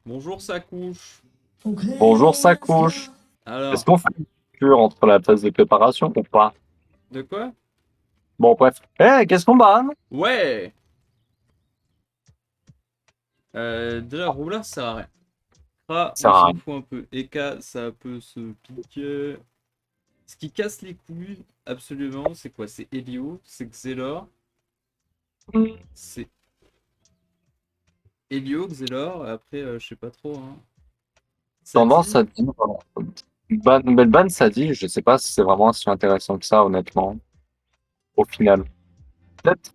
Bonjour, ça couche. Bonjour, ça couche. Est-ce Alors, qu'on fait une cure entre la phase de préparation ou pas? de quoi? Bon, bref. Qu'est-ce qu'on banne? Ouais! Déjà, Roulard, ça sert à rien. Kra, Ça on sert à s'en rien. fout un peu. Eka, ça peut se piquer. Ce qui casse les couilles, absolument, c'est quoi? C'est Helio, c'est Xelor, c'est Helio, Xelor, et après, je sais pas trop, hein. Ça Tendance dit, à dire. Ban, ça dit, je sais pas si c'est vraiment si intéressant que ça, honnêtement, au final. Peut-être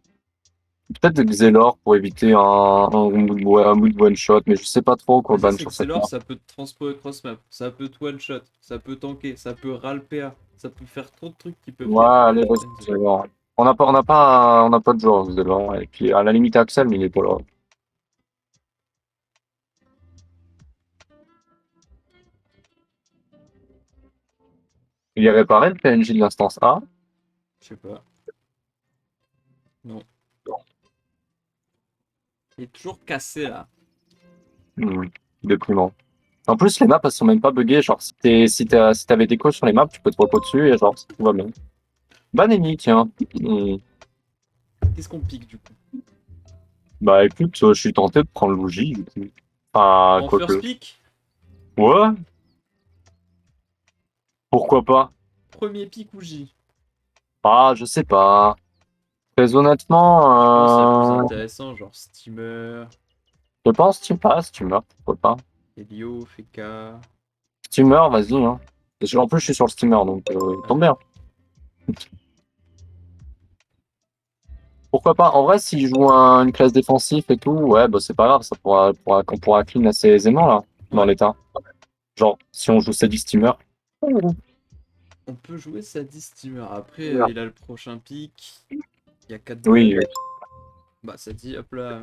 peut-être Xelor pour éviter un bout de one shot, mais je sais pas trop le quoi truc, ban c'est que sur cette Xelor, map. ça peut te transposer cross-map, ça peut te one-shot, ça peut tanker, ça peut ral PA, ça peut faire trop de trucs qui peuvent Ouais, get allez, vas-y, Benzo. Xelor. On n'a pas de joueur Xelor. Et puis, à la limite, Axel, mais il est pas là. Il est réparé le PNJ de l'instance A. Je sais pas. Non. Il est toujours cassé là. Hmm, déprimant. En plus, les maps, elles sont même pas buggées. Genre, si t'avais des coches sur les maps, tu peux te repo dessus et genre, tout va bien. Baneni, tiens. Hmm. Qu'est-ce qu'on pique du coup? Bah écoute, je suis tenté de prendre Luigi, du coup. Enfin, En first quoique. pick, Ouais, pourquoi pas? premier pick ou J? Ah, je sais pas. Très Je pense à plus honnêtement, intéressant, genre Steamer, je pense tu passes, tu meurs, pourquoi pas. Helio, Feka. Steamer, vas-y, hein. En plus, je suis sur le steamer, donc tombe Ouais. bien. Pourquoi pas? En vrai, s'il joue une classe défensive et tout, ouais, bah c'est pas grave, on pourra clean assez aisément, là, dans Ouais. l'état. Genre, si on joue Sadie Steamer. On peut jouer Sadie Steamer. Après, il a le prochain pick. Il y a 4 Oui, balles. Bah, Sadie, hop là.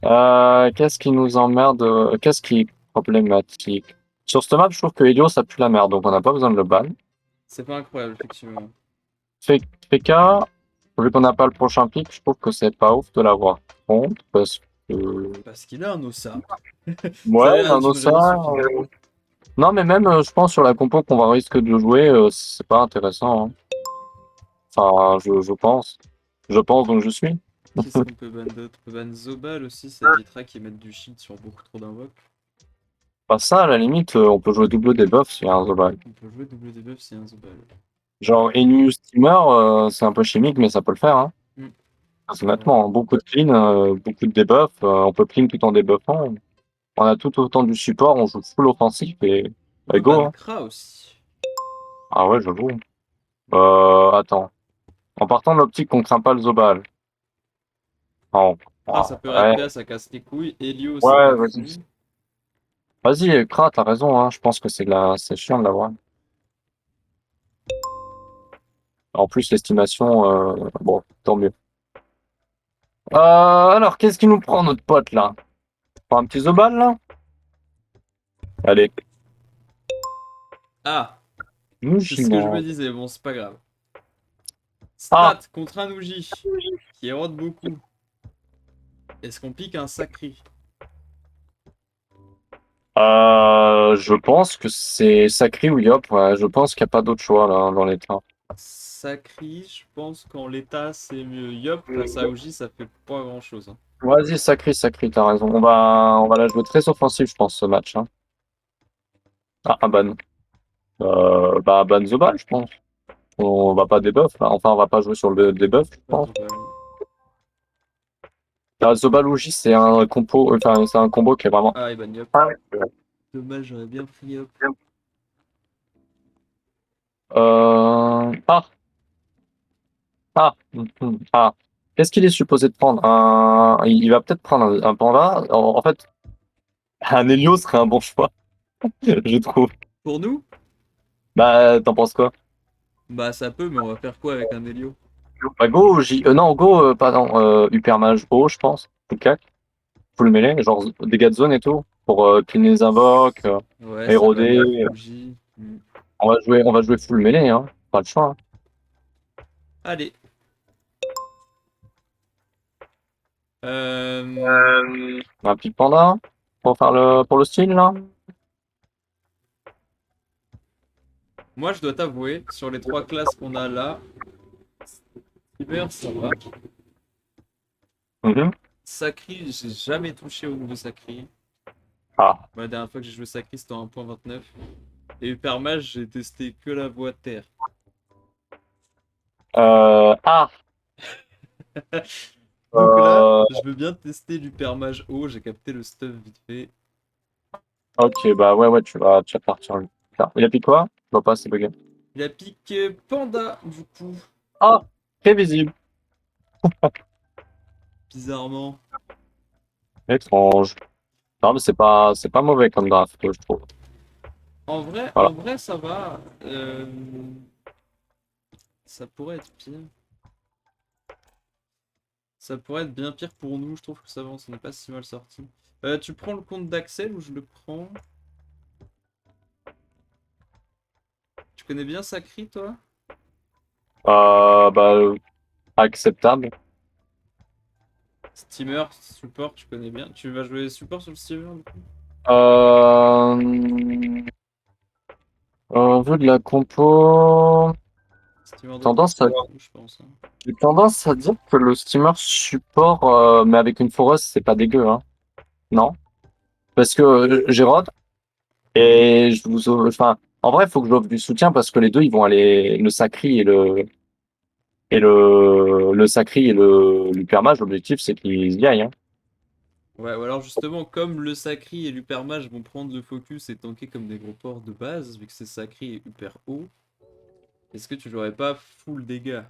voilà. Qu'est-ce qui nous emmerde? Qu'est-ce qui est problématique? Sur cette map, je trouve que Helios ça pue la merde, donc on n'a pas besoin de le ban. C'est pas incroyable, effectivement. Fe- Feka, vu qu'on n'a pas le prochain pick, je trouve que c'est pas ouf de l'avoir contre, parce que... Parce qu'il a un Ossa. Ouais, Ça a l'air un d'être une raison Ossa... suffisante. Non, mais même, je pense, sur la compo qu'on va risque de jouer, c'est pas intéressant, hein. Enfin, je pense. Je pense, donc je suis. Qu'est-ce qu'on peut ban d'autre? On peut ban Zobal aussi, ça évitera qu'ils mettent du shield sur beaucoup trop d'invoques. Pas ça, à la limite, on peut jouer double debuff s'il y a un Zobal. On peut jouer double debuff si un Zobal. Genre, Enu Steamer, c'est un peu chimique, mais ça peut le faire, hein. Hmm, c'est vrai. Honnêtement, beaucoup de clean, beaucoup de debuff, on peut clean tout en debuffant. On a tout autant du support, on joue full offensif On et peut go, ban hein. Kra aussi. Ah ouais, j'avoue. Attends. En partant de l'optique qu'on craint pas le Zobal. Oh, Kra, ça peut ouais, RPA, ça casse les couilles. Helio, c'est ouais, pas vas-y. fou. Vas-y, Krat, t'as raison, hein. Je pense que c'est chiant de l'avoir. En plus, l'estimation, bon, tant mieux. Alors, qu'est-ce qui nous prend notre pote là? Prend un petit Zobal là? Allez, Ah, c'est ce que je me Mujina. disais, bon, c'est pas grave. Ah, Strat contre un Ouji qui érode beaucoup. Est-ce qu'on pique un Sacré? je pense que c'est Sacré ou Yop, ouais. Je pense qu'il n'y a pas d'autre choix là dans l'état. Sacré, je pense qu'en l'état c'est mieux. Yop, face à Ouji, ça fait pas grand chose, hein. Vas-y, Sacré, t'as raison. On va la jouer très offensif, je pense, ce match, hein. Ah, un ban. Bah, ban Zobal, je pense. On va pas debuff là. Enfin, on va pas jouer sur le debuff, je Pas pense. de balle. Ah, Zobal Uji, c'est un combo qui est vraiment. Ah, et ban Yop. Ah, Dommage, j'aurais bien pris Yop. ah, ah. Qu'est-ce qu'il est supposé de prendre? Il va peut-être prendre un panda. En fait, un Helio serait un bon choix, je trouve. Pour nous? Bah, t'en penses quoi? Bah ça peut, mais on va faire quoi avec un Helio? Bah, go, non, go, pardon, Hypermage O, je pense. Ou cac, full melee, genre dégâts de zone et tout, pour cleaner les invoques, Ouais, ça ban éroder. Ouji. Hmm. On va jouer full melee, hein. Pas le choix, hein. Allez, Euh, Un petit panda pour le style là. Moi, je dois t'avouer, sur les trois classes qu'on a là, Hiver, ça va. Mhm. Sakri, j'ai jamais touché au nouveau Sakri. Ah. La dernière fois que j'ai joué Sakri, c'était en 1.29. Et Hypermage, j'ai testé que la voie terre. Ah. Donc là, Euh, je veux bien tester l'Hypermage haut, j'ai capté le stuff vite fait. ok, bah ouais, tu vas partir. Il a pris quoi? Je vois pas, c'est bugué. Il a piqué Panda, du coup, Ah, très visible. bizarrement. Étrange. Non, mais c'est pas mauvais comme draft, je trouve. Voilà. En vrai, ça va. Ça pourrait être pire. Ça pourrait être bien pire pour nous, je trouve que ça va, on n'est pas si mal sorti. Tu prends le compte d'Axel ou je le prends? Tu connais bien Sakri, toi? Bah, acceptable. Steamer, support, tu connais bien. Tu vas jouer support sur le steamer du coup? Euh, Au vu de la compo, Steamer de tendance à, beaucoup, je pense, hein. j'ai tendance à dire que le steamer support, mais avec une foreuse, c'est pas dégueu, hein. Non? Parce que j'ai Rod et enfin, en vrai, il faut que je offre du soutien parce que les deux, ils vont aller, le Sacri et l'Hypermage, l'objectif, c'est qu'ils y aillent, hein. Ouais, ou alors justement, comme le Sakri et l'Hypermage vont prendre le focus et tanker comme des gros ports de base, vu que c'est Sakri et hyper haut, est-ce que tu jouerais pas full dégâts?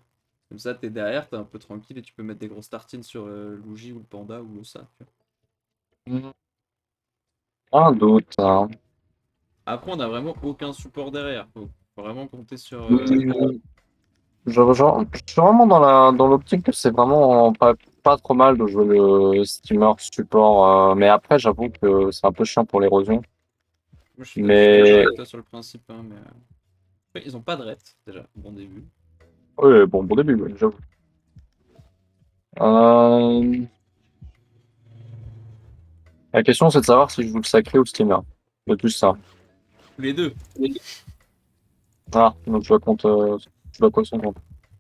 Comme ça, t'es derrière, t'es un peu tranquille et tu peux mettre des grosses tartines sur Luigi ou le Panda ou le ça. Tu vois. Hmm. Un doute, hein. Après, on a vraiment aucun support derrière. Faut vraiment compter sur. Hmm. Je suis vraiment dans l'optique que c'est vraiment pas trop mal de jouer le steamer support, mais après, j'avoue que c'est un peu chiant pour l'érosion. Moi, je suis d'accord Mais avec toi sur le principe, hein, mais. Après, ils ont pas de ret, déjà, bon début. oui, bon début, ouais, j'avoue. Euh, La question, c'est de savoir si je joue le sacré ou le steamer. Le plus ça. Les deux. Ah, donc je dois quoi son compte.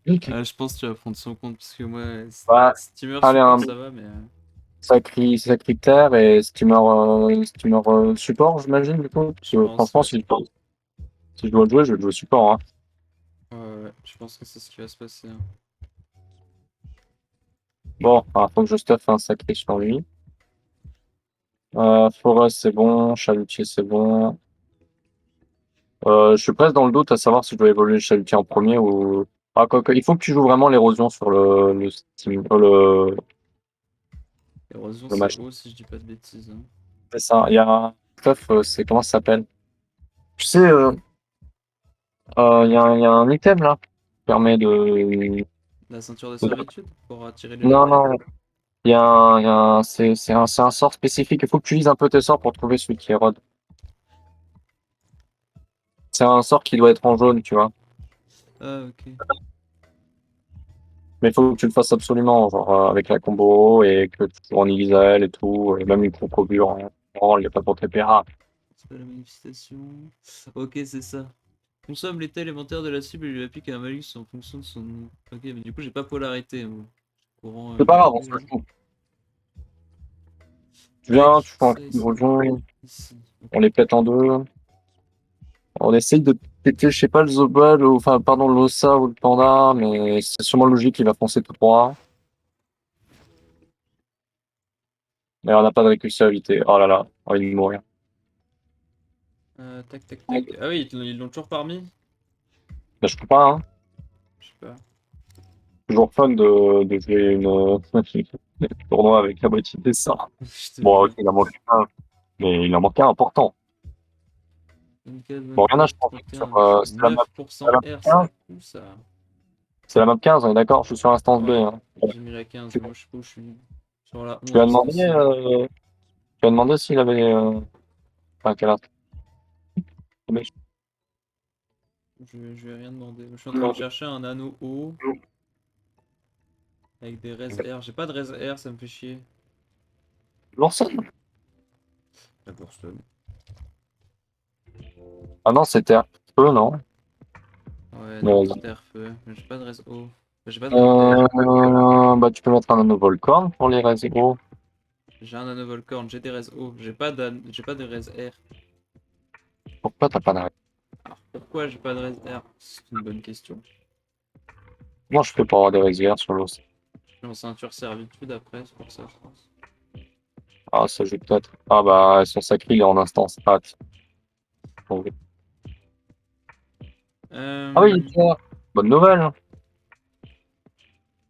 Ok. Je pense que tu vas prendre son compte, parce que moi, Bah, Steamer allez, support, un ça va, mais. sacré terre et steamer support, j'imagine, du coup. Parce Je que pense, franchement, ouais. si je dois le jouer, je vais le jouer support, hein. Ouais, je pense que c'est ce qui va se passer, hein. Bon, alors, faut que je stuffe un sacré sur lui. Forest, c'est bon. Chalutier, c'est bon. Je suis presque dans le doute à savoir si je dois évoluer le chalutier en premier ou. Ah, quoi, il faut que tu joues vraiment l'érosion sur Érosion, le c'est match. haut, si je dis pas de bêtises, hein. C'est ça. Il y a un stuff, c'est comment ça s'appelle? Tu sais, il y a un item là qui permet de. La ceinture de servitude, pour attirer les Non, levels. non, c'est un sort spécifique. Il faut que tu lises un peu tes sorts pour trouver celui qui érode. C'est un sort qui doit être en jaune, tu vois. Ah, ok. Mais il faut que tu le fasses absolument, genre avec la combo et que tu joues en Isaël et tout, et même une concobure il n'y a pas pour TP. Ah, C'est pas la manifestation. Ok, c'est ça. Consomme l'état élémentaire de la cible et lui applique un malus en fonction de son. Ok, mais du coup, j'ai pas polarité, moi. Courant c'est pas grave, on limité. se le joue. Tu viens, Tac, tu fais un ça coup de ici. rejoint, Ici. on Ok. les pète en deux. On essaye de péter, je sais pas, le Zobal, ou enfin, pardon, l'Ossa ou le Panda, mais c'est sûrement logique qu'il va foncer tout droit. Mais on n'a pas de récursivité. Oh là là, oh, il va mourir. Tac, tac, tac. Ah oui, ils l'ont toujours parmi? Bah, je peux pas, hein. Je sais pas. Toujours fun de jouer tournoi avec la moitié des sorts. Je te Bon, ok, jure. il en manque un, mais il en manque un important. 24, Bon, rien à 24, changer sur, 31. C'est c'est la 9% map R, c'est 15. fou ça. C'est la map 15, on est d'accord, je suis sur l'instance B, Ouais, hein. j'ai mis la 15. Tu, Moi, je sais pas où je suis. Sur la tu lui 11 as demandé, instance C. tu lui as demandé s'il avait, enfin, quelle instant. Je vais rien demander. Je suis en train de chercher un anneau haut. Avec des res R. J'ai pas de res R, ça me fait chier. L'Orson. La Burston. Ah non, c'était un peu, non? Ouais, Mais non, vas-y. c'était RFE. Mais j'ai pas de res O. J'ai pas de res R. Bah, tu peux mettre un nanovolcorn pour les réseaux. J'ai un nanovolcorn, j'ai des res O. J'ai pas de res R. Pourquoi t'as pas de réseau? Alors pourquoi j'ai pas de res R? C'est une bonne question. Moi, je fais pour avoir des réserves sur l'os. Je suis en ceinture servitude après, c'est pour ça, je pense. Ah, ça joue peut-être. Ah, bah, son sacré, il est en instance strat. Bon. Ah oui, Euh... tiens. Bonne nouvelle, hein.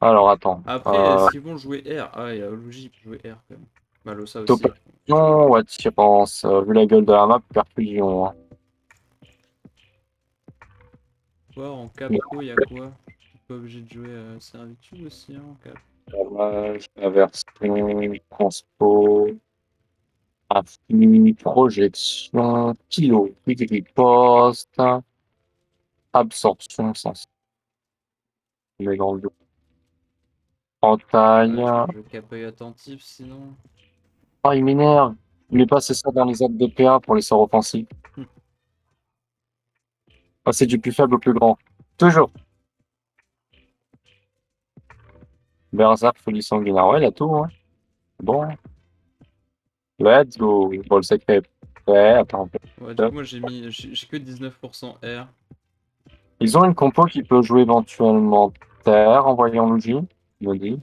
Alors, attends. Après, est-ce qu'ils vont jouer R? Ah, il y a Oluji qui peut jouer R quand même. Bah, Losa aussi. Topation ou attirance? Vu la gueule de la map, perfusion, hein. Voir en Mais, Capco, il y a quoi? Je suis pas obligé de jouer servitude aussi, hein, en Cap. dommage, inversion, transpo, afflux, projection, kilo, riposte, absorption, sens. Mais dans le dos. Ouais, Entaille. je peux jouer Cap œil attentif sinon. Ah, il m'énerve. Il met pas c'est ça dans les actes de PA pour les sorts offensifs. Passer du plus faible au plus grand. Toujours. Berserk, folie sanguinaire. Ouais, il a tout, hein. Bon. Let's go. Bon, le secret. Ouais, attends un Ouais, du peu. coup, moi j'ai que 19% R. Ils ont une compo qui peut jouer éventuellement Terre en voyant Luigi. Il me dit.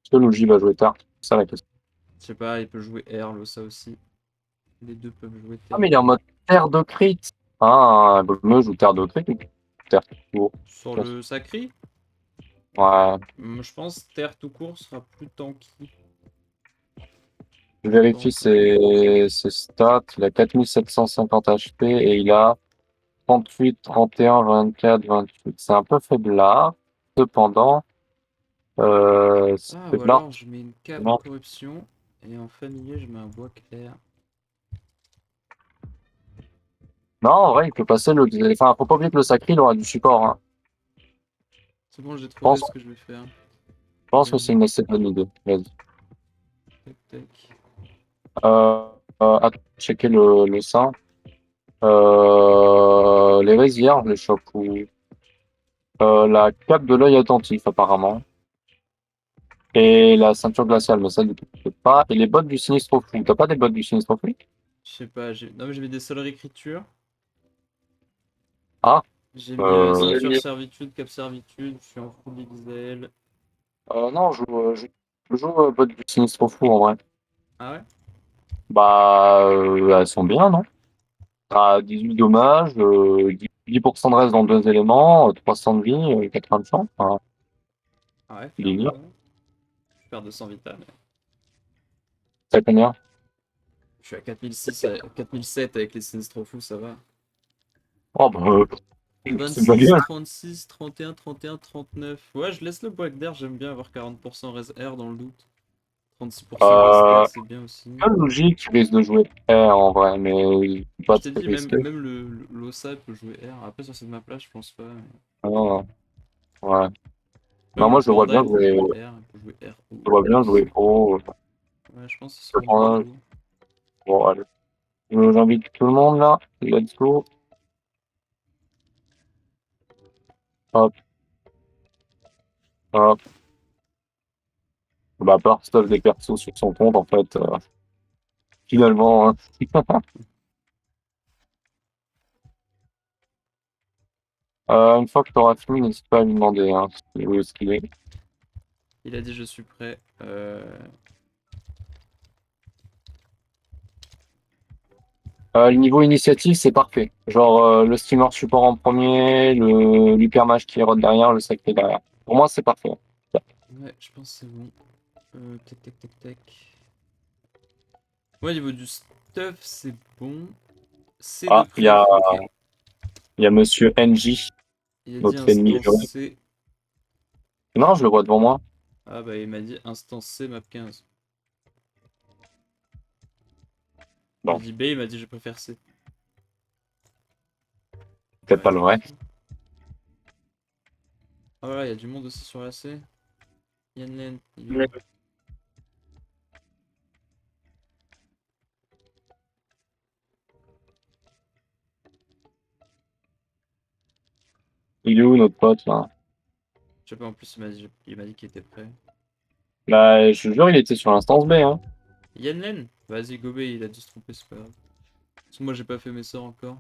Est-ce que Luigi va jouer Terre? C'est ça la question. Je sais pas, il peut jouer R, Losa aussi. Les deux peuvent jouer Ah, Terre. mais il est en mode Terre de crit. Ah, me joue Terre de crit ou Terre tout court. Sur le Sacri, Ouais. je pense Terre tout court sera plus tanky. Je Plus vérifie tank. ses stats. Il a 4750 HP et il a 38, 31, 24, 28. C'est un peu faiblard. Cependant, c'est Ah, ou faiblard. alors je mets une cape Non, corruption et en familier je mets un bois clair. non, en vrai, il peut passer le. Enfin, faut pas oublier que le sacré, il aura du support, hein. C'est bon, j'ai Je trouvé pense, ce que je vais faire. je pense que c'est Vas-y, une assez bonne idée. Vas-y. tac tac. Attends, checker le sein. Les réserves, les chocs ou la cape de l'œil attentif, apparemment. Et la ceinture glaciale, mais ça, ne peut pas. Et les bottes du sinistre fou. T'as pas des bottes du sinistre fou? Je sais pas, non mais j'ai mis des seules réécritures. Ah, J'ai mis euh, ceinture servitude, cap servitude, je suis en full XL. non, je joue bottes du sinistre fou en vrai. Ah ouais? Bah, elles sont bien, non? À 18 dommages, 10% de reste dans deux éléments, 300 de vie, 80 de chance. Enfin, Ah ouais, il est clairement, bien. ouais. Je perds 200 vital. Ça combien? Je suis à 4006, 4007 avec les sinistres fous, ça va. Oh, bah, c'est pas 26, bien. 36, 31, 31, 39. Ouais, je laisse le bois d'air, j'aime bien avoir 40% res R dans le doute. 36% res Euh, R, c'est bien aussi. pas logique qu'il risque de jouer R en vrai, mais Je pas t'ai très dit, risqué. même l'Ossa peut jouer R. Après, sur cette map-là, je pense pas. Ah, non, ouais. Non, Même moi, le Panda, il peut jouer R, il peut jouer R je ou vois O bien jouer aussi. pro. Ouais, je pense que ce Je sera mieux prends- O. Bon, allez. J'invite tout le monde là. Let's go. Hop, hop. Bah, à part stuff des persos sur son compte, en fait, finalement, hein. Une fois que tu auras fini, n'hésite pas à lui demander hein, où est-ce qu'il est. Il a dit je suis prêt. Le niveau initiative, c'est parfait. Genre, le steamer support en premier, l'hypermage qui rôde derrière, le sacré derrière. Pour moi, c'est parfait. Ouais, je pense que c'est bon. Tac, tac, tac, tac. Ouais, au niveau du stuff, c'est bon. C de Ah, préf, ok. il y a Monsieur NJ, Il a dit notre ennemi instance juré. C. Non, je le vois devant moi. Ah bah, il m'a dit instance C, map 15. J'ai Bon, dit B, il m'a dit je préfère C. peut-être Ouais, pas le vrai. Ah voilà, il y a du monde aussi sur la C. Yann il est Ouais. où? Il est où notre pote là? Je sais pas, en plus il m'a dit qu'il était prêt. Bah, je te jure, il était sur l'instance B, hein. Yann vas-y, Gobé, il a dû se tromper, c'est pas grave. Parce que moi j'ai pas fait mes sorts encore.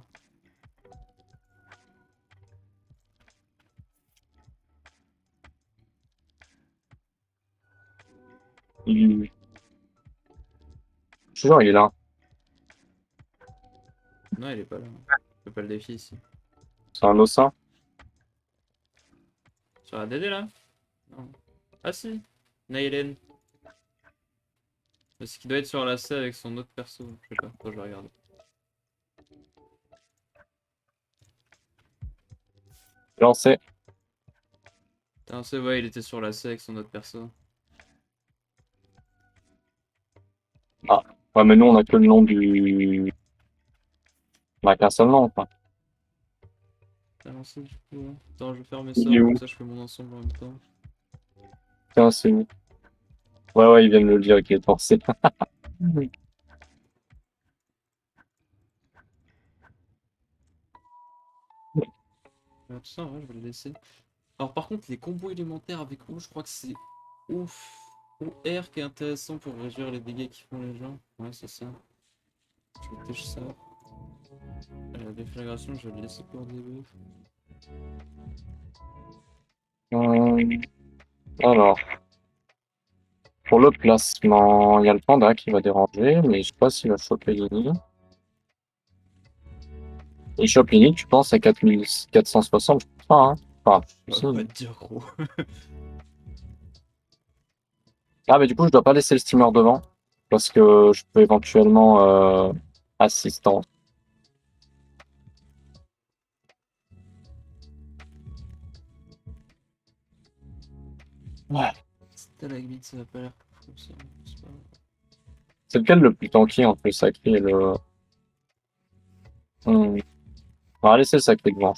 Je te jure, il est là. Non, il est pas là. Je peux pas le défier ici. C'est un ossa. Sur la DD là? Non. Ah si, Nailen. Parce qu'il doit être sur la C avec son autre perso. Je sais pas, attends, je vais regarder. Lancé. Putain, c'est vrai, il était sur la C avec son autre perso. Ah. Ouais, mais nous, on a que le nom du. On a qu'un seul nom, quoi. T'as lancé du coup, ouais. Attends, je vais faire mes Il est sorts, comme où? ça je fais mon ensemble en même temps. Tiens, c'est où? Ouais, ouais, il vient de me le dire qu'il est forcé. Tout ça, ouais, je vais le laisser. Alors par contre, les combos élémentaires avec O, je crois que c'est ouf. OR qui est intéressant pour réduire les dégâts qu'ils font les gens. Ouais, c'est ça. Je vais tâcher ça. La déflagration, je vais le laisser pour DB. Hum, Alors, pour le placement, il y a le panda qui va déranger, mais je sais pas s'il va choper Lini. Il chope Lini, tu penses, à 4460, je pense pas, hein. Enfin, On va si. pas te dire gros. Ah, mais du coup, je dois pas laisser le steamer devant, parce que je peux éventuellement assistant. Ouais. Stalagmite, ça va pas l'air fou ça. C'est pas grave. C'est lequel le plus tanky entre le sacré et le. On va laisser le sacré devant.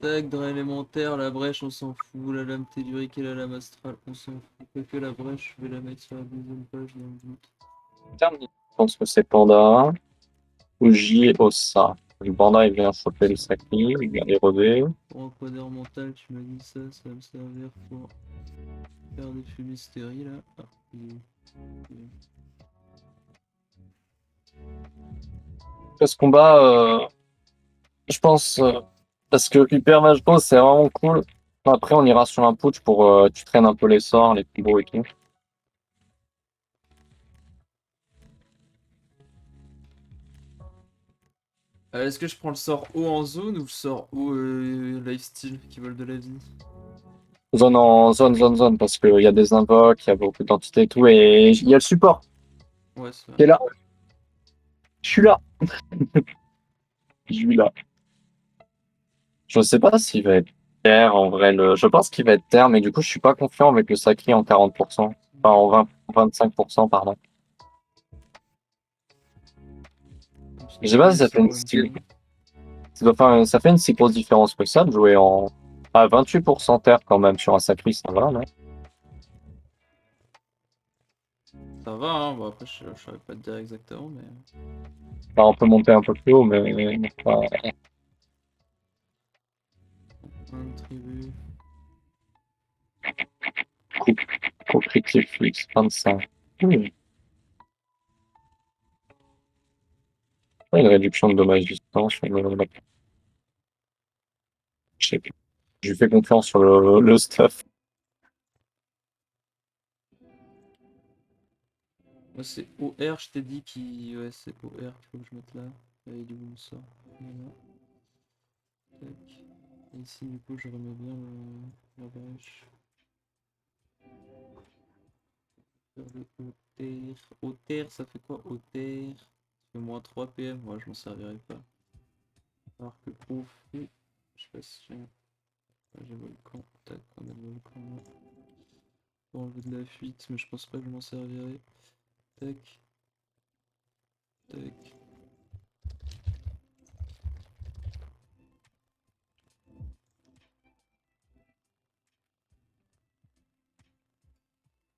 Tac, drain élémentaire, la brèche, on s'en fout. La lame tellurique et la lame astrale, on s'en fout. Que la brèche, je vais la mettre sur la deuxième page dans le doute. Je pense que c'est panda. Ou J et Ossa. Le panda, il vient choper le sacré, il vient éroder. Pour encodeur mental, tu m'as dit ça, ça va me servir pour faire des fumisteries là. Ah, il est- Ce combat, je pense, parce que Hyper Mage c'est vraiment cool. Après, on ira sur un putsch pour tu traînes un peu les sorts, les combos et tout. Est-ce que je prends le sort haut en zone ou le sort haut lifesteal qui vole de la vie? Zone en zone, parce qu'il y a des invoques, il y a beaucoup d'entités et tout, et il y a le support Ouais, c'est vrai. qui est là. Je suis là. Je suis là. Je sais pas s'il va être terre en vrai. Je pense qu'il va être terre, mais du coup, je suis pas confiant avec le sacré en 40%. Enfin, en 25%, pardon. Parce Je que sais lui, pas il si ça fait sort une en même style. temps. Ça fait une si grosse différence que ça de jouer en. À 28% terre quand même sur un sacré, ça va, non? Ça va, hein. Bon, après, je saurais pas te dire exactement, mais. Enfin, on peut monter un peu plus haut, mais. Enfin, Un tribu. coupe, coupe critique, flux, 25. Ouais, une réduction de dommages distance. Je sais plus. Je lui fais confiance sur le stuff. Moi, c'est OR, je t'ai dit qui. Ouais, c'est OR qu'il faut que je mette là. Et il est où mon sort? Voilà. Tac. Et ici, du coup, je remets bien la brèche. Faire le hauteur. Hauteur, ça fait quoi? Hauteur. Ça fait moins 3 PM. Moi, je m'en servirai pas. Alors que ouf. Je sais pas si j'ai volcan. Tac, on a le volcan là. Pour enlever de la fuite, mais je pense pas que je m'en servirai. Tac. Tac.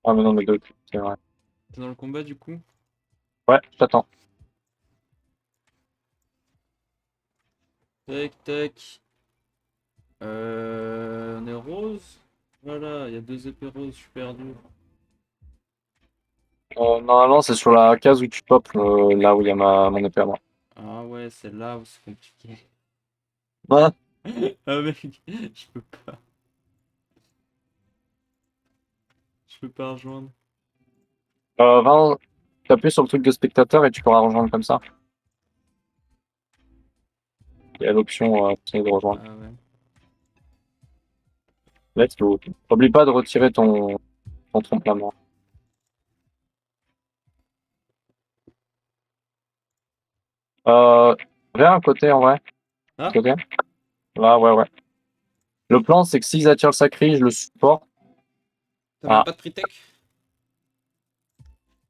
Ah, mais non, mais deux, c'est vrai. T'es dans le combat du coup? Ouais, je t'attends. Tac, tac. On est rose? Voilà, il y a deux épées roses, je suis perdu. Normalement, c'est sur la case où tu popes, là où il y a mon épée à moi. Ah ouais, c'est là où c'est compliqué. Ouais. Ah mec, je peux pas. Je peux pas rejoindre. T'appuies sur le truc de spectateur et tu pourras rejoindre comme ça. Il y a l'option de rejoindre. Ah ouais. Let's go. N'oublie pas de retirer ton trompe-la-main. Euh, Viens à côté en vrai. Ah, Côté. Là, ouais, ouais. Le plan, c'est que s'ils attirent le sacré, je le supporte. t'as même Ah, pas de pre-tech?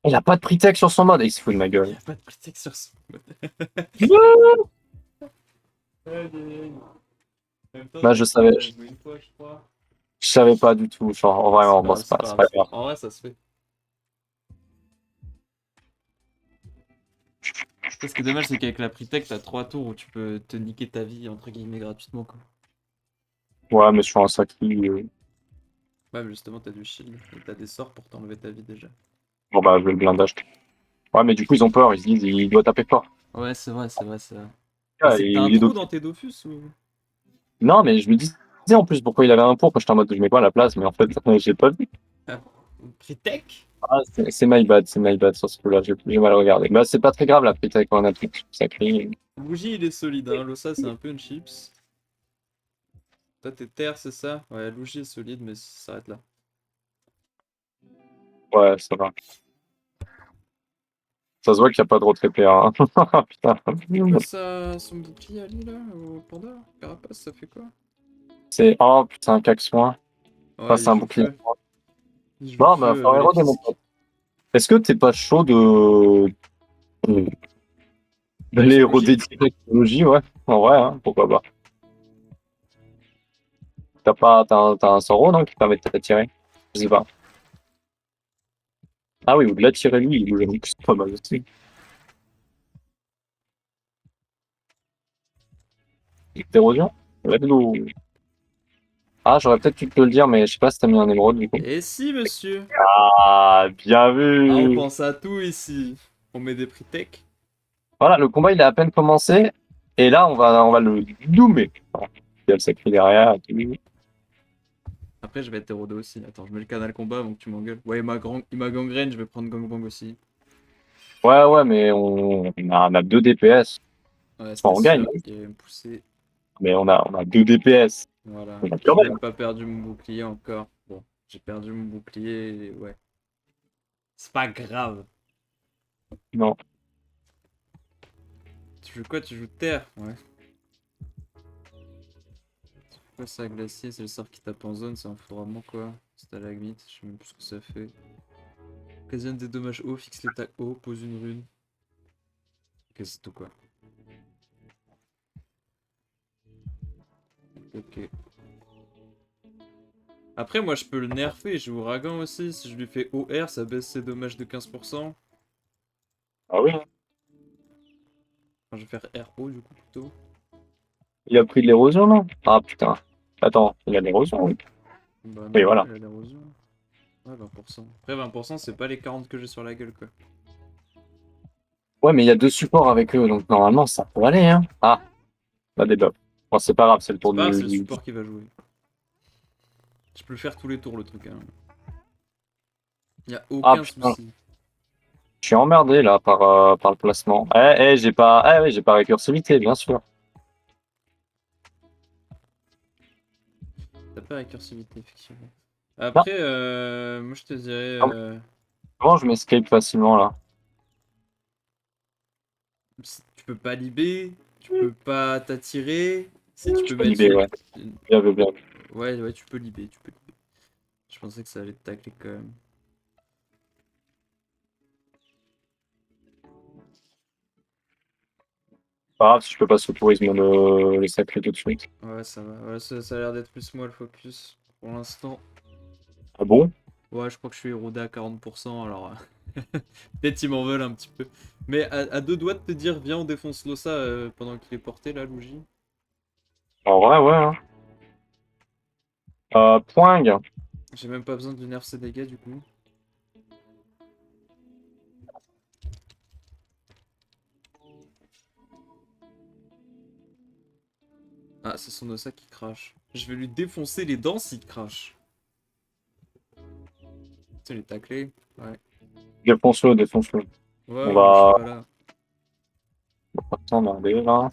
il a pas de pre-tech sur son mode. Il se fout de ma Il y gueule. a pas de pre-tech sur ce mode. Aïe, aïe, aïe. En même temps, Bah, t'as savais, déjà joué une fois, je crois. je savais pas du tout. Genre, C'est vraiment, pas bon, grave, c'est pas c'est grave. pas grave. En vrai, ça se fait. Ce qui est dommage, c'est qu'avec la pre-tech, t'as 3 tours où tu peux te niquer ta vie, entre guillemets, gratuitement, quoi. Ouais, mais sur un sacré, Ouais, mais justement, t'as du shield et t'as des sorts pour t'enlever ta vie déjà. bon, bah, je vais le blindage. Ouais, mais du coup, ils ont peur. Ils se disent, il doit taper fort. Ouais, c'est vrai, c'est vrai, c'est vrai. Mais Ah, c'est que t'as un il est trou dos. dans tes Dofus ou... Non, mais je me disais en plus pourquoi il avait un pour. Quand j'étais en mode, je mets quoi à la place, mais en fait, j'ai pas vu. Ah, pre-tech? Ah, c'est my bad sur ce coup-là. J'ai mal regardé. Bah, c'est pas très grave la pite quand on a tout sacré. Bougie, il est solide, hein. Lossa, c'est un peu une chips. Toi, t'es terre, c'est ça? Ouais, Luigi est solide, mais ça s'arrête là. Ouais, ça va. Ça se voit qu'il n'y a pas de retrait PA. Hein. Putain. C'est quoi ça, son bouclier Ali là, au panda? Carapace, ça fait quoi? C'est. Oh putain, cac soin. Enfin, Ouais, il c'est un joue bouclier. feu. Il joue Bon, bah, feu, les Ferrero de mon physiques. pote. Est-ce que t'es pas chaud Lancer d'aller Bougie? roder technologie, ouais? En vrai, hein, pourquoi pas. T'as un Soro, non, qui permet de t'attirer? Je sais pas. Ah oui, ou de l'attirer lui, j'avoue que c'est pas mal aussi. D'érosion? Let's go. Ah, j'aurais peut-être pu te le dire, mais je sais pas si t'as mis un émeraude du coup. Et si, monsieur? Ah, bien Ah, on vu! pense à tout ici. On met des prix tech. Voilà, le combat il a à peine commencé, et là on va le doomer. Voilà. Il y a le sacré derrière. Et tout. Après, je vais être érodé aussi. Attends, je mets le canal combat avant que tu m'engueules. Ouais, il m'a gangrène, je vais prendre gangbang aussi. Ouais, ouais, mais on a 2 DPS. Ouais, Enfin, c'était on gagne, sûr. hein, Il allait me pousser. mais on a 2 DPS. Voilà. On a quand J'ai même. même pas perdu mon bouclier encore. Bon, j'ai perdu mon bouclier. Ouais. C'est pas grave. Non. Tu joues quoi? Tu joues terre? Ouais. C'est quoi ça, glacier? C'est le sort qui tape en zone, ça en fout vraiment quoi? Stalagmite, je sais même plus ce que ça fait. Occasionne des dommages hauts, fixe les tacs hauts, pose une rune. Ok, c'est tout quoi. Ok. Après, moi je peux le nerfer, j'ai Ouragan aussi. Si je lui fais OR, ça baisse ses dommages de 15%. Ah oui. Enfin, je vais faire RO du coup plutôt. Il a pris de l'érosion, non? Ah putain. Attends, il a de l'érosion, oui. Bah Oui, non, voilà. il a l'érosion. Ouais, 20%. Après, 20%, c'est pas les 40 que j'ai sur la gueule quoi. Ouais, mais il y a 2 supports avec eux, donc normalement ça peut aller, hein. Ah, la débuff. Bon, c'est pas grave, c'est le C'est tour pas grave, c'est du. le support qui va jouer. Je peux le faire tous les tours le truc, hein. Y a Ah aucun putain. souci. Je suis emmerdé là par le placement. J'ai pas. Ouais, j'ai pas récursivité, bien sûr. T'as pas récursivité, effectivement. Non, Après, moi je te dirais. comment je m'escape facilement là? Tu peux pas libérer, tu peux pas t'attirer. Si tu Je peux peux mettre libérer, ouais. Bien vu, bien vu. Ouais, ouais, tu peux libérer, tu peux libérer. Je pensais que ça allait te tacler quand même. Pas grave si je peux pas sous tourisme le sacré tout de suite. Ouais, ça va. Ouais, ça a l'air d'être plus moi le focus pour l'instant. Ah bon? Ouais, je crois que je suis érodé à 40%, alors peut-être ils m'en veulent un petit peu. Mais à deux doigts de te dire, viens, on défonce Losa pendant qu'il est porté, là, Luigi. En vrai, ouais. Hein. Poing. J'ai même pas besoin de nerf ses dégâts, du coup. Ah, c'est son Ossa qui crache. Je vais lui défoncer les dents s'il crache. Tiens, il est taclé. Ouais. Défonce-le, défonce-le. Ouais, On ouais, mais je suis va pas là. pas s'emmerder là.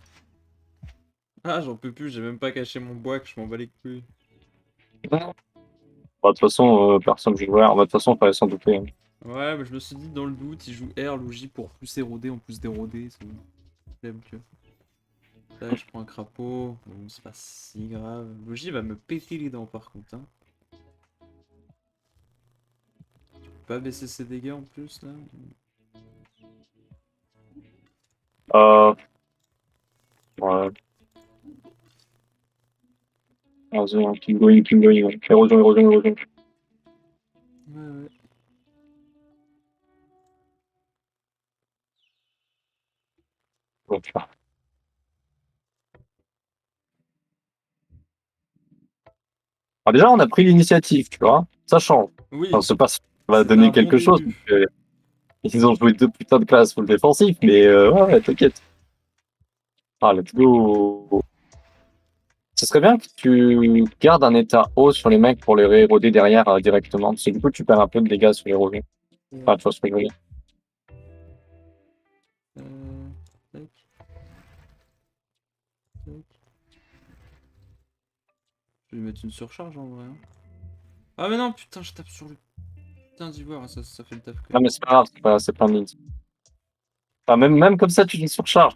Ah, j'en peux plus, j'ai même pas caché mon bois que je m'en bats les couilles. Bah, de toute façon, personne joue vert. Bah, de toute façon, il fallait s'en douter. Hein. Ouais, mais je me suis dit, dans le doute, il joue R, Luigi pour plus éroder en plus d'éroder. C'est bon. Flemme que. Tac, je prends un crapaud. Bon, c'est pas si grave. Luigi va me péter les dents par contre. Hein. Je peux pas baisser ses dégâts en plus là. Euh, ouais. Vas-y, hein, keep going, keep going. Ouais. Érosion, érosion, érosion. Ouais, ouais. Bon, tu vois. Alors déjà, on a pris l'initiative, tu vois. Ça change. On Oui, sait pas si ça va c'est donner un bon quelque chose. Donc, début. ils ont joué deux putains de classes full défensif, mais ouais, t'inquiète. Ah, let's go. Ce serait bien que tu gardes un état haut sur les mecs pour les rééroder derrière directement. Parce que du coup, tu perds un peu de dégâts sur les revenus. Ouais. Enfin, tu vois ce que je veux dire. Euh, tac, tac. Je vais lui mettre une surcharge en vrai. Hein. Ah mais non, putain, je tape sur le putain d'ivoire, ça fait le taf quand Non, même. mais c'est pas grave, c'est pas mid. Enfin, même comme ça, tu les surcharges.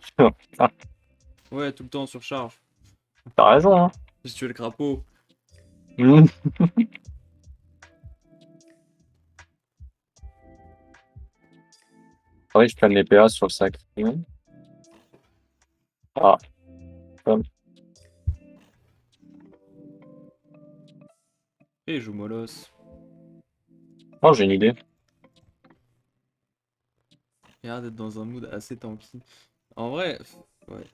Ah, Ouais, tout le temps en surcharge. t'as raison, hein. J'ai tué le crapaud. Mmh. Faudrait que je prenne les PA sur le sac. Ah, comme. Et il joue Molos. Oh, j'ai une idée. Il a l'air d'être dans un mood assez tanky. En vrai, ouais.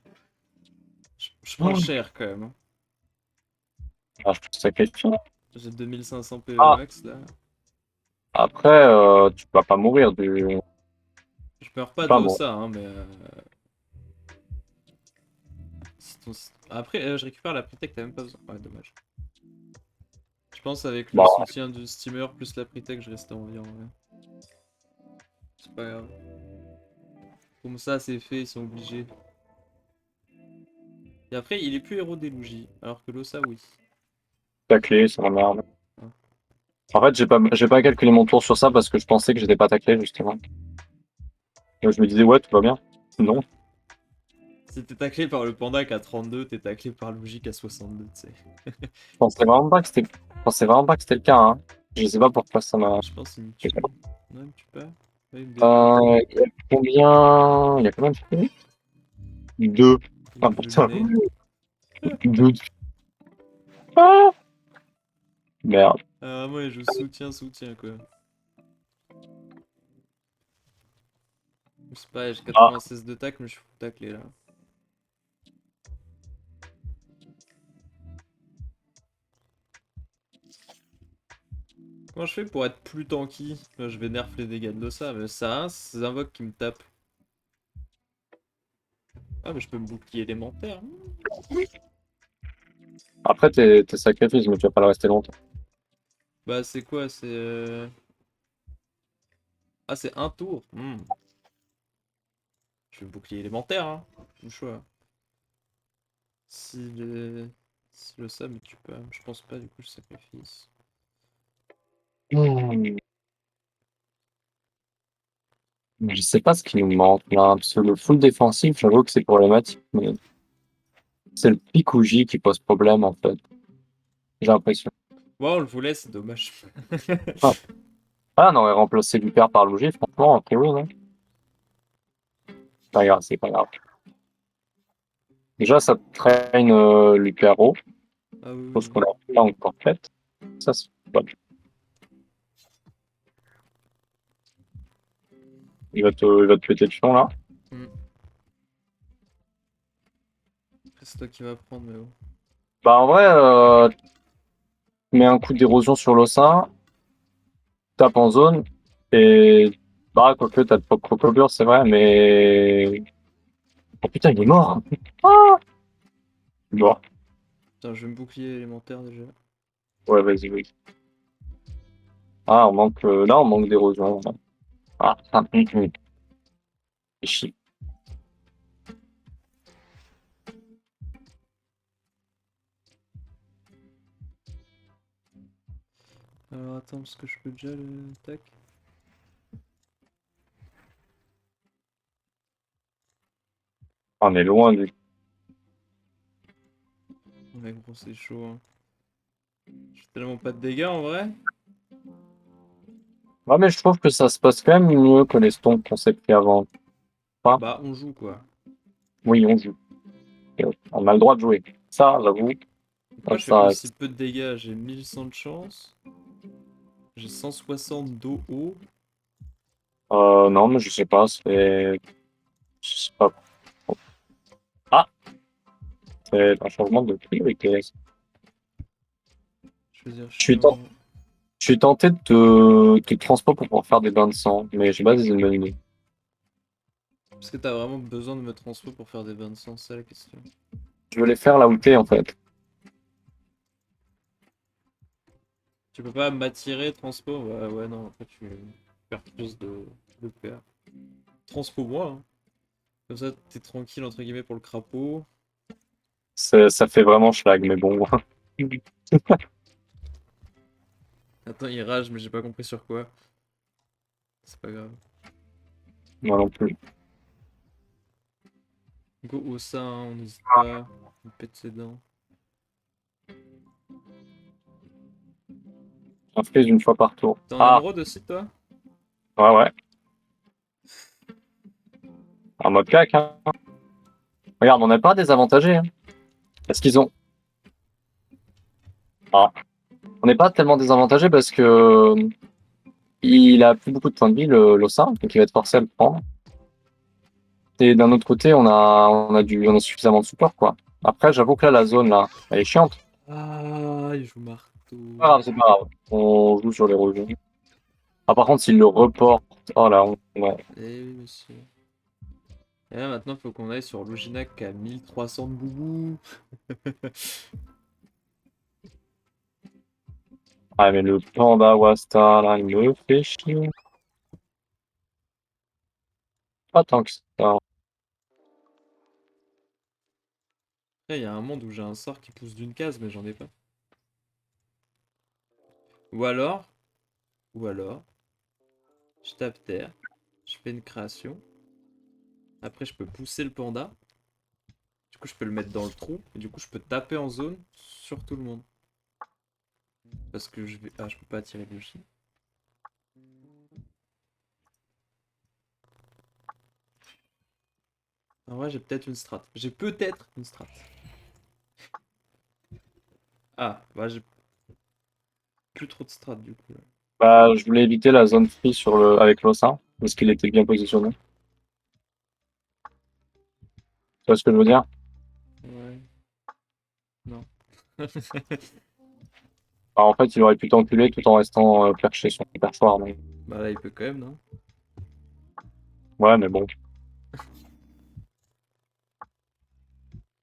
Je prends Oh. cher quand même. Hein. Ah, je peux sacrifier. J'ai 2500 PV Ah, max là. après, tu vas pas mourir du. Je meurs pas de Pas bon. Losa, hein, mais. Après, je récupère la Pretech, t'as même pas besoin. Ouais, dommage. Je pense avec le Bah, soutien du steamer plus la Pretech, je restais en vie en vrai. C'est pas grave. Comme ça, c'est fait, ils sont obligés. Et après, il est plus héros des Luigi, alors que Losa, oui. taclé, c'est la merde. Hein. En fait, j'ai pas calculé mon tour sur ça parce que je pensais que j'étais pas taclé, justement. Donc, je me disais, ouais, tout va bien. Non. Si t'es taclé par le panda qui a 32, t'es taclé par Luigi qui a 62, tu sais. Je pensais vraiment pas que c'était le cas, hein. Je sais pas pourquoi ça m'a. Je pense qu'il me tue. Non, il me tue pas. Ouais, il me DP. Il y a combien? Il y a combien de films? Deux. Ah, Le putain. nez. Deux. Ah, merde. Ah, moi, il joue soutien, soutien, quoi. C'est pas, j'ai Ah, 96 de tac, mais je suis taclé là. Comment je fais pour être plus tanky? Là, je vais nerf les dégâts de ça, mais ça, hein, c'est un invoque qui me tape. Ah, mais je peux me bouclier élémentaire. après, t'es sacrifice, mais tu vas pas le rester longtemps. Bah, c'est quoi? C'est. Ah, c'est un tour. Je vais bouclier élémentaire, hein. Le choix. Si le. Si le sable me tue pas, je pense pas, du coup, je sacrifice. Hmm. Je sais pas ce qui nous manque là, parce que le full défensif, j'avoue que c'est problématique, mais c'est le Pikuji qui pose problème en fait. J'ai l'impression. Ouais, on le voulait, c'est dommage. Ah, ah, on aurait remplacé Luper par Logi, franchement, après oui, non? Pas grave, c'est pas grave. Déjà, ça traîne Luper haut, Ah oui, chose oui. qu'on a pas encore faite. Ça, c'est pas mal. Il va te péter le fion là. Hmm. Après, c'est toi qui vas prendre, mais bon. Bah en vrai, tu mets un coup d'érosion sur l'ossin, tape en zone, et bah quoique t'as pas de crocobure, c'est vrai, mais. Oh putain, il est mort! Ah! Bon, Putain, je vais me bouclier élémentaire déjà. ouais, vas-y, oui. Ah, on manque. Là, on manque d'érosion. Ah, putain, chier. Alors attends, parce que je peux déjà le. Tac. On est loin du. Ouais, gros, c'est chaud. Hein. J'ai tellement pas de dégâts en vrai. Ouais, mais je trouve que ça se passe quand même mieux que les stompes qu'on s'est pris avant. Pas? Bah, on joue quoi. Oui, on joue. On a le droit de jouer. Ça, j'avoue. Pourquoi je fais Ça, aussi peu de dégâts? J'ai 1100 de chance. J'ai 160 d'eau haut. non, mais je sais pas, c'est. Je sais pas. Ah, c'est un changement de priorité. Je veux dire, je Je suis suis, en. je suis tenté de te transport pour pouvoir faire des bains de sang, mais je sais pas si c'est une bonne idée. Est-ce que t'as vraiment besoin de me transfo pour faire des bains de sang? C'est ça la question. Je veux les faire là où t'es, en fait. Tu peux pas m'attirer, transpo? Ouais, ouais, non, après tu perds plus de PA. Transpo moi, hein. Comme ça, t'es tranquille, entre guillemets, pour le crapaud. Ça fait vraiment schlag, mais bon. Attends, il rage, mais j'ai pas compris sur quoi. C'est pas grave. Moi non plus. Go au sein, hein, on n'hésite pas. On pète ses dents. Un freeze une fois par tour. T'es en Ah, émeraude aussi, toi? ouais, ouais. En mode cac, hein. Regarde, on n'est pas désavantagé, hein. Parce qu'ils ont. Ah. On n'est pas tellement désavantagé parce que il a plus beaucoup de points de vie, l'Ossin, donc il va être forcé à le prendre. Et d'un autre côté, on a suffisamment de support, quoi. Après, j'avoue que là, la zone, là, elle est chiante. Ah, il joue marteau. Pas grave, c'est pas grave. On joue sur les revenus. Ah, par contre, s'il le reporte, oh là, ouais. Eh oui, monsieur. Et là, maintenant, faut qu'on aille sur Loginac à 1300 de boubou. Ah, mais le panda Wasta, là, il me fait chier. Pas tant que ça. Après, il y a un monde où j'ai un sort qui pousse d'une case, mais j'en ai pas. Ou alors, ou alors, je tape terre, je fais une création. Après, je peux pousser le panda. Du coup, je peux le mettre dans le trou. Et du coup, je peux taper en zone sur tout le monde. Parce que je vais. Ah, je peux pas attirer le chien. En vrai, j'ai peut-être une strat. J'ai peut-être une strat. Ah, bah, j'ai plus trop de strat du coup. Là. Bah, je voulais éviter la zone free avec l'Ossin, parce qu'il était bien positionné. Tu vois ce que je veux dire? Ouais, non. Bah, en fait, il aurait pu t'enculer tout en restant perché sur ton perchoir. Donc. Bah là, il peut quand même, non? Ouais, mais bon.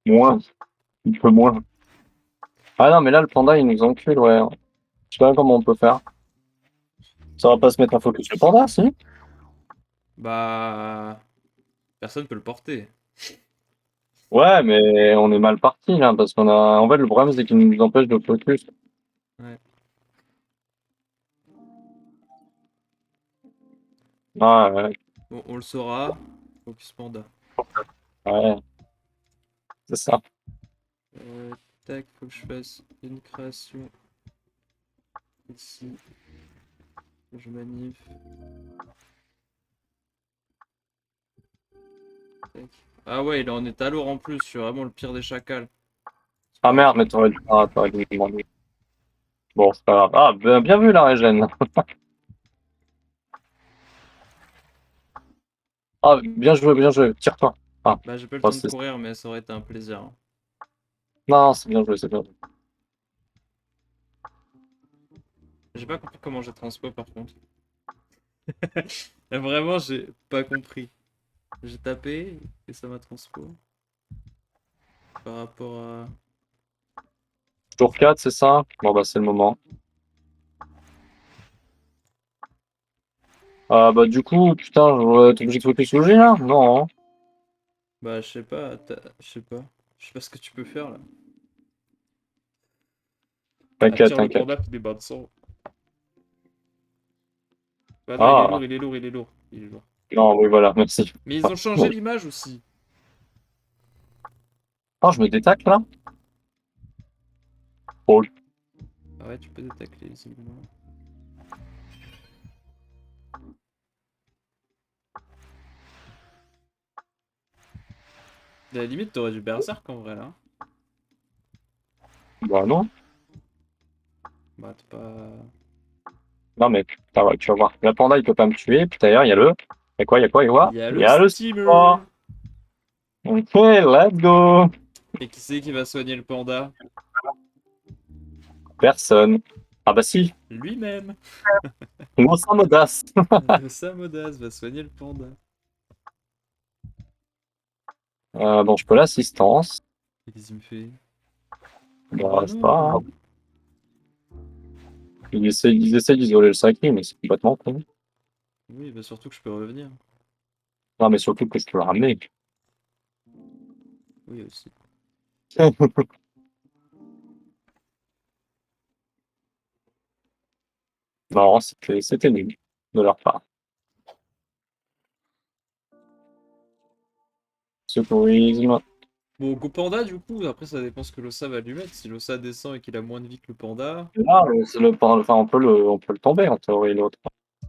Moins. Un peu moins. Ah non, mais là, le panda, il nous encule, ouais. Je sais pas comment on peut faire. Ça va pas se mettre un focus le panda, si? Bah. Personne peut le porter. Ouais, mais on est mal parti, là, parce qu'on a. En fait, le problème, c'est qu'il nous empêche de focus. Ouais. Ah, ouais, Bon, on le saura. Focus Panda. ouais, c'est ça. Tac, faut que je fasse une création ici. Je manif. Tac. Ah ouais, il est en état lourd en plus. Je suis vraiment le pire des chacals. C'est Ah pas grave. merde, mais t'aurais dû me demander. Bon, c'est pas grave. Ah, bien vu, la régène. Ah, bien joué, tire-toi. Ah, Bah j'ai pas le oh, temps de courir, mais ça aurait été un plaisir, hein. non, c'est bien joué, c'est bien joué. J'ai pas compris comment j'ai transpo par contre. Vraiment, j'ai pas compris. J'ai tapé et ça m'a transpo. Par rapport à... Tour 4, c'est ça? Bon, bah, c'est le moment. Ah, bah, du coup, putain, t'es obligé de focus sur le G, là? Non, hein. Bah je sais pas, je sais pas. Je sais pas ce que tu peux faire là. T'inquiète, Attire le t'inquiète. panda puis des bas de sang. Bah non, il est Ah, lourd, il est lourd, il est lourd. Il est lourd. non, oui, voilà, merci. Mais ils ont changé l'image aussi. Oh, je me détacle, là? Oh, Ah ouais, tu peux détacler visiblement. À la limite, t'aurais du berserk en vrai là. bah, non. Bah t'es pas... Non, mais putain, ouais, tu vas voir. Le panda, il peut pas me tuer. Puis d'ailleurs, il y a le. Il y a quoi, il y a quoi, il y a Il quoi? y a Il y le a le steamer. sport. Ok, let's go. Et qui c'est qui va soigner le panda? Personne. Ah, bah, si. Lui-même. Gros sans audace. Sam Audace va soigner le panda. Bon, je peux l'assistance. Et qu'est-ce qu'il me fait? Bah, Bah c'est pas non. grave. Ils essaient d'isoler le sacré, mais c'est complètement con. Oui, bah surtout que je peux revenir. Non, mais surtout que je peux le ramener. Oui aussi. Non, c'était nul de leur part. Secourisme. Bon, go panda du coup, après ça dépend ce que l'ossa va lui mettre. Si l'ossa descend et qu'il a moins de vie que le panda, Là, c'est enfin, on peut le tomber en théorie, l'autre.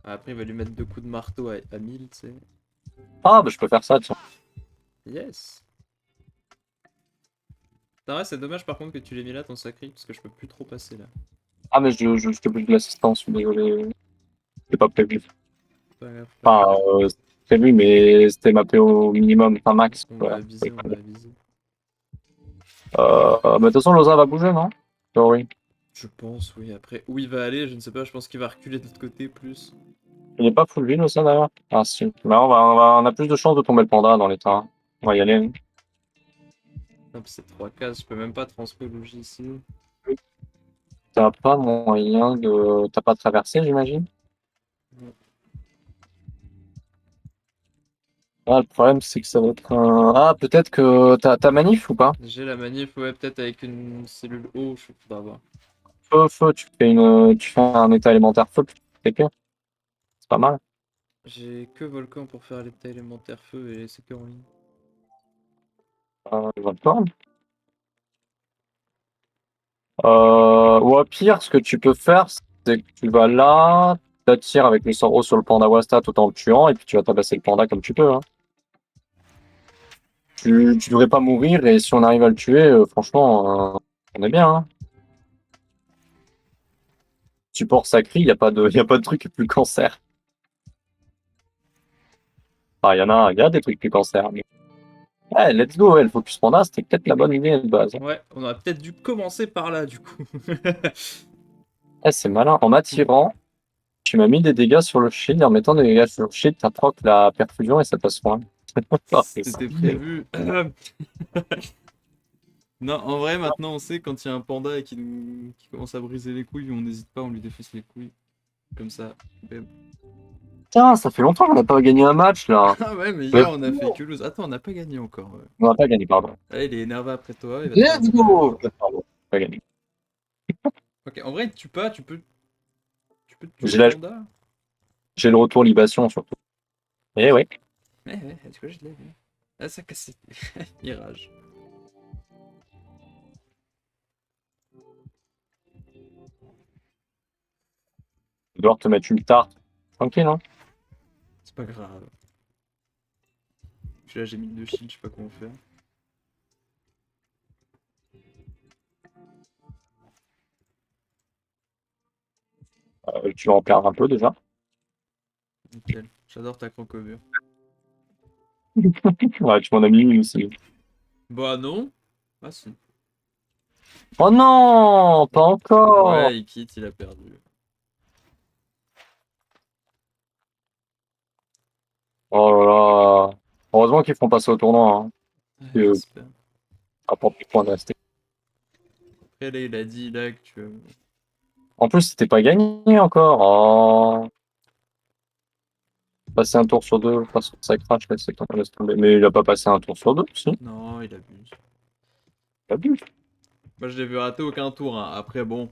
après il va lui mettre deux coups de marteau à 1000, tu sais. Ah, bah, je peux faire ça, tiens. Yes. Putain, ouais, c'est dommage par contre que tu l'aies mis là ton sacré, parce que je peux plus trop passer là. Ah, mais je te plus de l'assistance, je suis désolé. C'était pas prévu. Pas grave, pas grave. Enfin, c'était prévu, mais c'était mappé au minimum, enfin max. On va Ouais. aviser, on va aviser. Bah, de toute façon, Loza va bouger, non? Théorie. Je pense, oui. Après, où il va aller, je ne sais pas, je pense qu'il va reculer de l'autre côté plus. Il n'est pas full vie, Loza, d'ailleurs? Ah, si. Bah, on a plus de chances de tomber le panda dans l'état. On va y aller, hein. Non, puis c'est 3 cases, je peux même pas transférer ici. T'as pas moyen de. T'as pas traversé, j'imagine? Ah, le problème, c'est que ça va être un. Ah, peut-être que t'as manif ou pas? J'ai la manip, ouais, peut-être avec une cellule O, je faudra voir. Feu, tu fais un état élémentaire feu, c'est pire. C'est pas mal. J'ai que Volcan pour faire l'état élémentaire feu et c'est que en ligne. Je vois pas. Ou au pire, ce que tu peux faire, c'est que tu vas là, t'attires avec le sort sur le panda Wasta tout en le tuant, et puis tu vas tabasser le panda comme tu peux, hein. Tu devrais pas mourir, et si on arrive à le tuer, franchement, on est bien, hein. Support sacré, y a pas de truc plus cancer. Enfin, y a des trucs plus cancer. Mais... Ouais, let's go, ouais, le focus panda, c'était peut-être la bonne idée de base, hein. Ouais, on aurait peut-être dû commencer par là du coup. Eh, c'est malin. En m'attirant, tu m'as mis des dégâts sur le shield, et en mettant des dégâts sur le shield, ça proc la perfusion et ça te soigne. Oh, c'est C'était stylé. prévu. Non, en vrai, maintenant on sait quand il y a un panda et qui commence à briser les couilles, on n'hésite pas, on lui défonce les couilles. Comme ça. Bam. Putain, ça fait longtemps qu'on n'a pas gagné un match là. Ah ouais, mais Mais hier on a fait Toulouse. Attends, on n'a pas gagné encore. Ouais. on n'a pas gagné, pardon. Ah, il est énervé après toi, il va te faire Let's du mal. go! Pardon, pas gagné. Ok, en vrai, tu peux tuer J'ai le la- panda? j'ai le retour libation surtout. Eh ouais. Ouais, est-ce que je l'ai vu? Ah, ça casse. Il rage. Je dois te mettre une tarte. Tranquille, hein. C'est pas grave. Là, j'ai mis deux shields, je sais pas comment faire. Tu vas en perdre un peu déjà. Nickel. J'adore ta croque au mur. Ouais, tu m'en as mis une aussi. Bah non. Ah si. Oh non, pas encore. Ouais, il quitte, il a perdu. Oh là là. Heureusement qu'ils font passer au tournoi. Hein. Ouais, Que, j'espère. apporte plus de points de rester. Après là, il a dit là que... En plus, c'était pas gagné encore. Oh. Passer un tour sur deux, parce que ça crache, laisse tomber. Mais il a pas passé un tour sur deux, si. Non, il abuse. Pas vu. Moi, je l'ai vu rater aucun tour, hein. Après, bon.